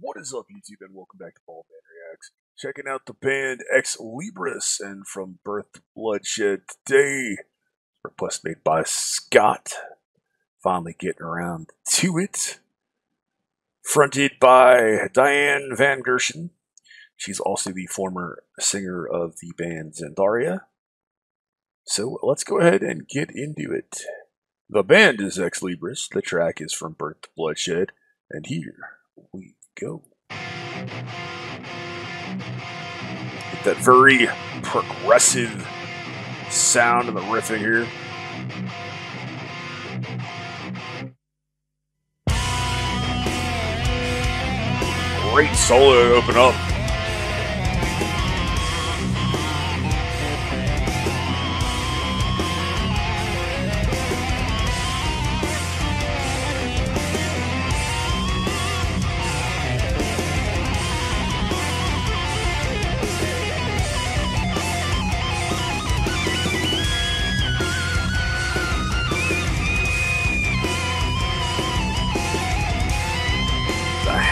What is up, YouTube, and welcome back to Ball Band Reacts. Checking out the band Libris, and from Birth to Bloodshed today. Request made by Scott. Finally getting around to it. Fronted by Diane Van Gerschen. She's also the former singer of the band Zandaria. So let's go ahead and get into it. The band is Libris. The track is from Birth to Bloodshed. And here we go. Get that very progressive sound of the riffing here. Great solo to open up.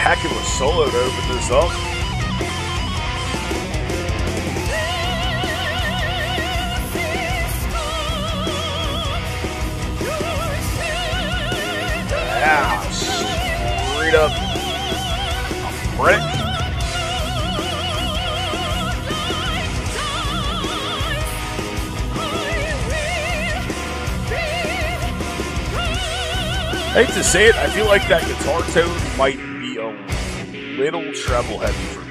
Heck of a solo to open this up. Yeah, straight up a brick. I hate to say it, I feel like that guitar tone might be a little treble heavy for me.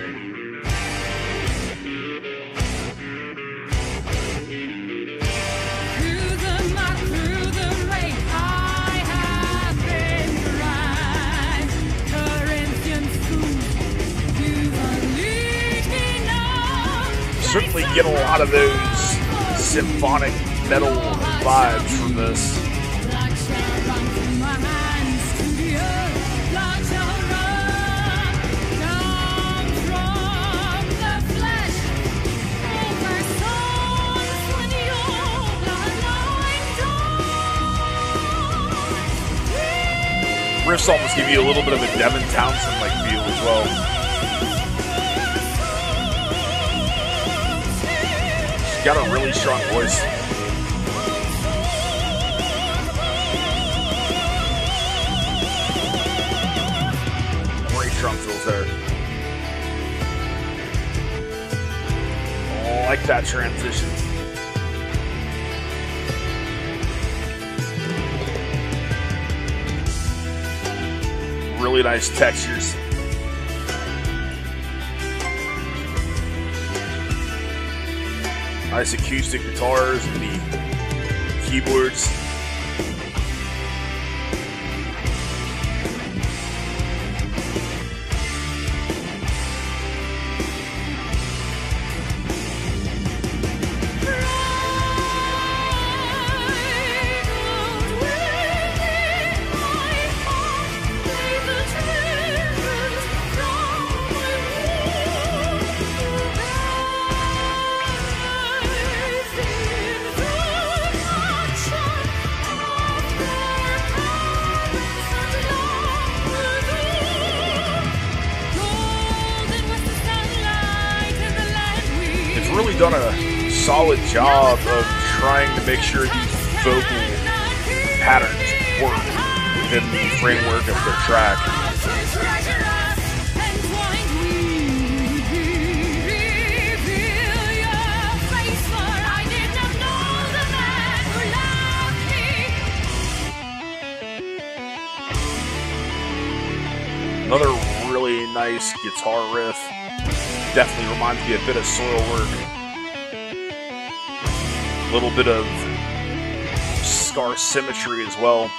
Certainly get a lot of those symphonic metal vibes from this. Riffs almost give you a little bit of a Devin Townsend-like feel as well. She's got a really strong voice. Great drum fills there. Oh, I like that transition. Really nice textures. Nice acoustic guitars and the keyboards. Really done a solid job of trying to make sure these vocal patterns work within the framework of the track. Another really nice guitar riff. Definitely reminds me a bit of Soilwork. A little bit of scar symmetry as well.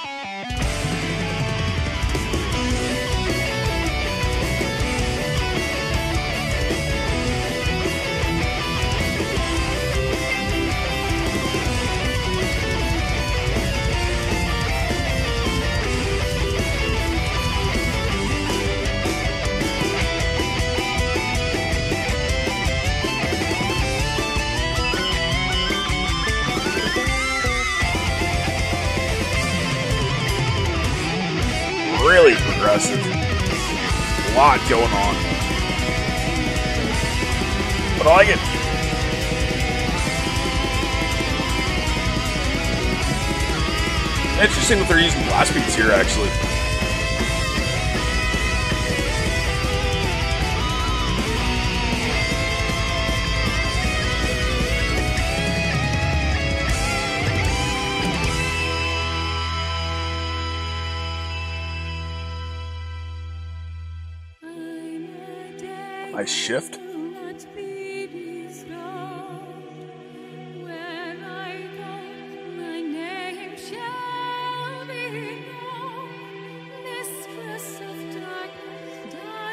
Really progressive. A lot going on. But I like it. Interesting that they're using blast beats here, actually. Nice shift.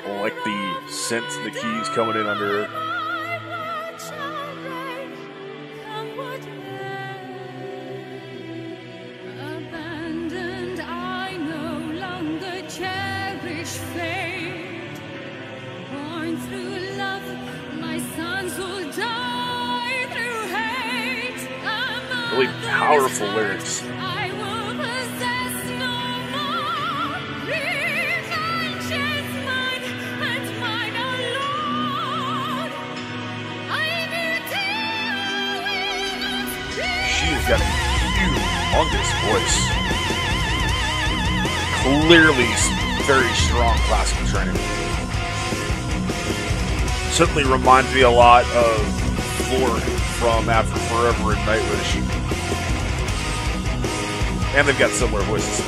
I like the synths, the keys coming in under it. Really powerful lyrics. She's got a humongous voice. Clearly very strong classical training. Certainly reminds me a lot of Floor from After Forever and Nightwish. And they've got similar voices.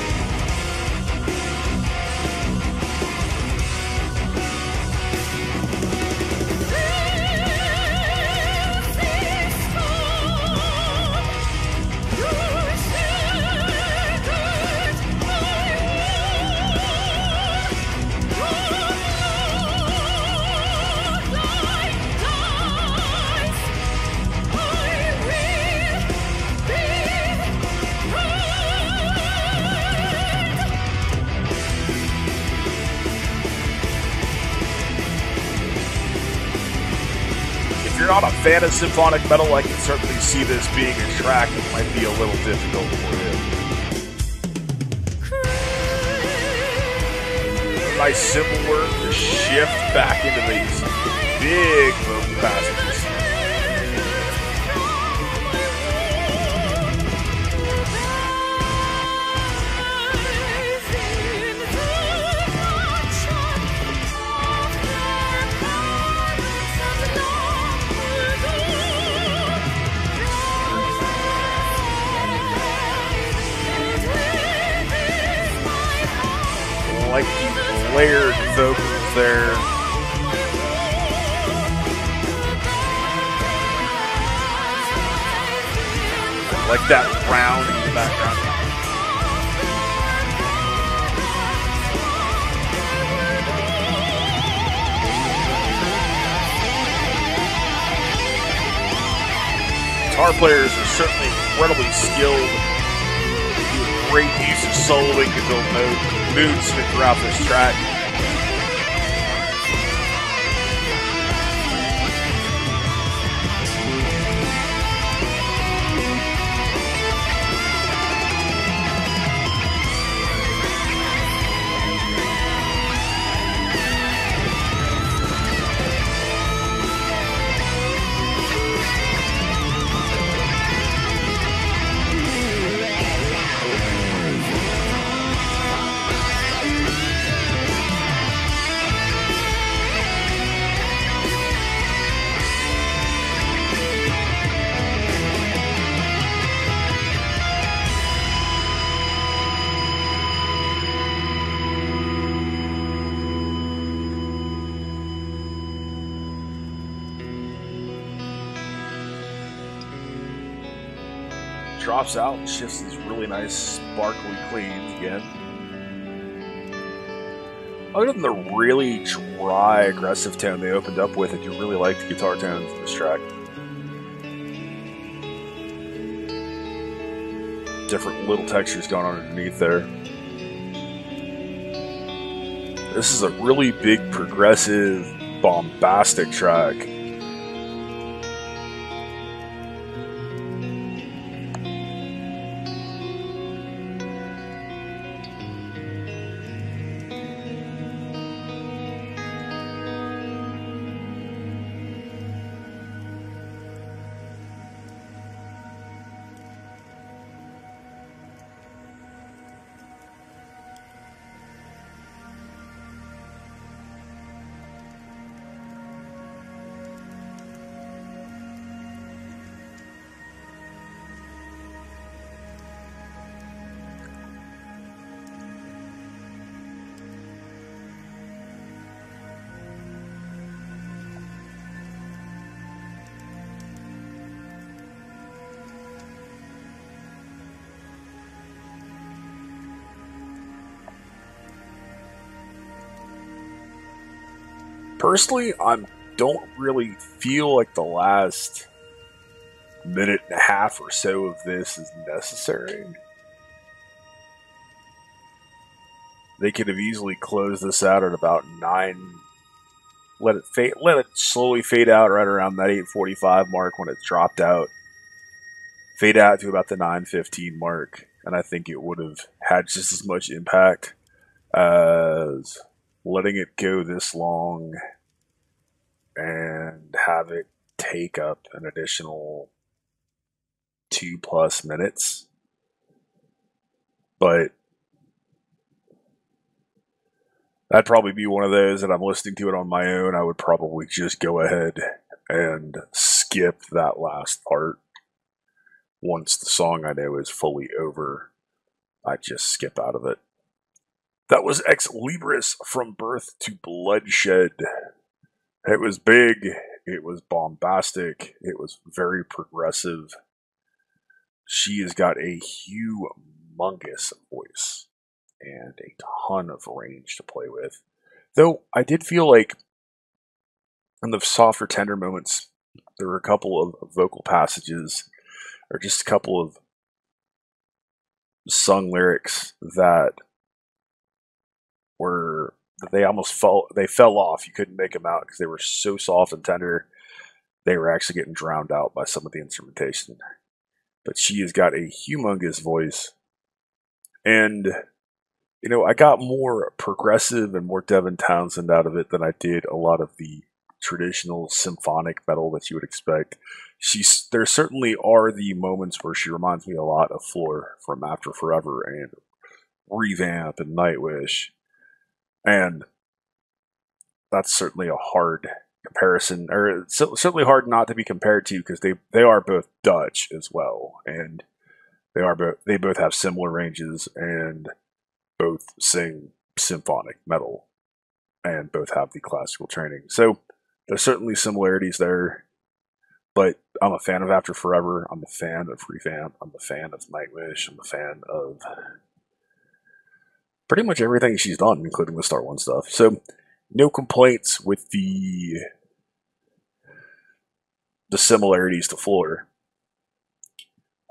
If you're not a fan of symphonic metal, I can certainly see this being a track that might be a little difficult for you. Nice cymbal work to shift back into these big vocal passages. Like the layered vocals there. Like that round in the background. Guitar players are certainly incredibly skilled. Great use of soloing to build moods throughout this track. Drops out and shifts these really nice sparkly cleans again. Other than the really dry, aggressive tone they opened up with, I do really like the guitar tones in this track. Different little textures going on underneath there. This is a really big, progressive, bombastic track. Personally, I don't really feel like the last minute and a half or so of this is necessary. They could have easily closed this out at about 9. Let it slowly fade out right around that 8:45 mark when it dropped out. Fade out to about the 9:15 mark, and I think it would have had just as much impact as letting it go this long and have it take up an additional 2+ minutes. But that'd probably be one of those that I'm listening to it on my own. I would probably just go ahead and skip that last part. Once the song I know is fully over, I just skip out of it. That was Ex Libris, From Birth to Bloodshed. It was big, it was bombastic, it was very progressive. She has got a humongous voice and a ton of range to play with. Though I did feel like in the softer, tender moments, there were a couple of vocal passages or just a couple of sung lyrics that were they almost fell off. You couldn't make them out because they were so soft and tender. They were actually getting drowned out by some of the instrumentation. But she has got a humongous voice, and I got more progressive and more Devin Townsend out of it than I did a lot of the traditional symphonic metal that you would expect. There certainly are the moments where she reminds me a lot of Floor from After Forever and Revamp and Nightwish, and that's certainly a hard comparison, or it's certainly hard not to be compared to, because they are both Dutch as well, and they both have similar ranges and both sing symphonic metal and both have the classical training. So there's certainly similarities there, but I'm a fan of After Forever. I'm a fan of Revamp. I'm a fan of Nightwish. I'm a fan of pretty much everything she's done, including the Star One stuff. So no complaints with the similarities to Floor.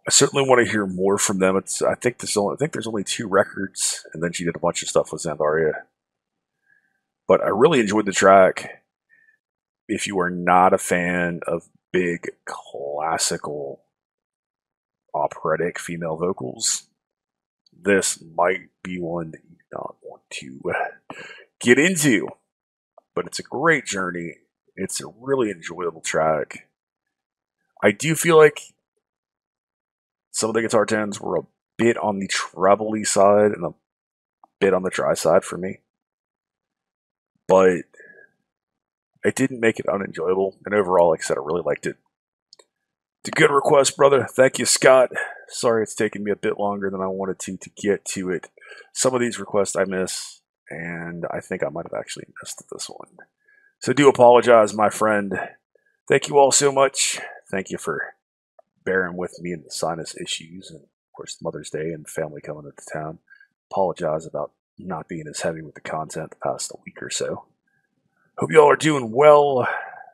I certainly want to hear more from them. I think there's only 2 records, and then she did a bunch of stuff with Xandaria. But I really enjoyed the track. If you are not a fan of big classical operatic female vocals, this might be one that you not want to get into. But it's a great journey. It's a really enjoyable track. I do feel like some of the guitar tones were a bit on the trebly side and a bit on the dry side for me. But it didn't make it unenjoyable. And overall, like I said, I really liked it. It's a good request, brother. Thank you, Scott. Sorry it's taken me a bit longer than I wanted to get to it. Some of these requests I miss, and I think I might have actually missed this one. So do apologize, my friend. Thank you all so much. Thank you for bearing with me in the sinus issues, and of course Mother's Day and family coming into town. Apologize about not being as heavy with the content the past week or so. Hope you all are doing well.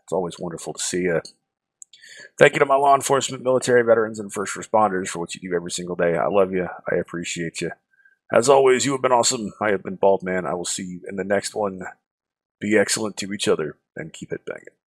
It's always wonderful to see you. Thank you to my law enforcement, military veterans, and first responders for what you do every single day. I love you. I appreciate you. As always, you have been awesome. I have been Bald Man. I will see you in the next one. Be excellent to each other and keep it banging.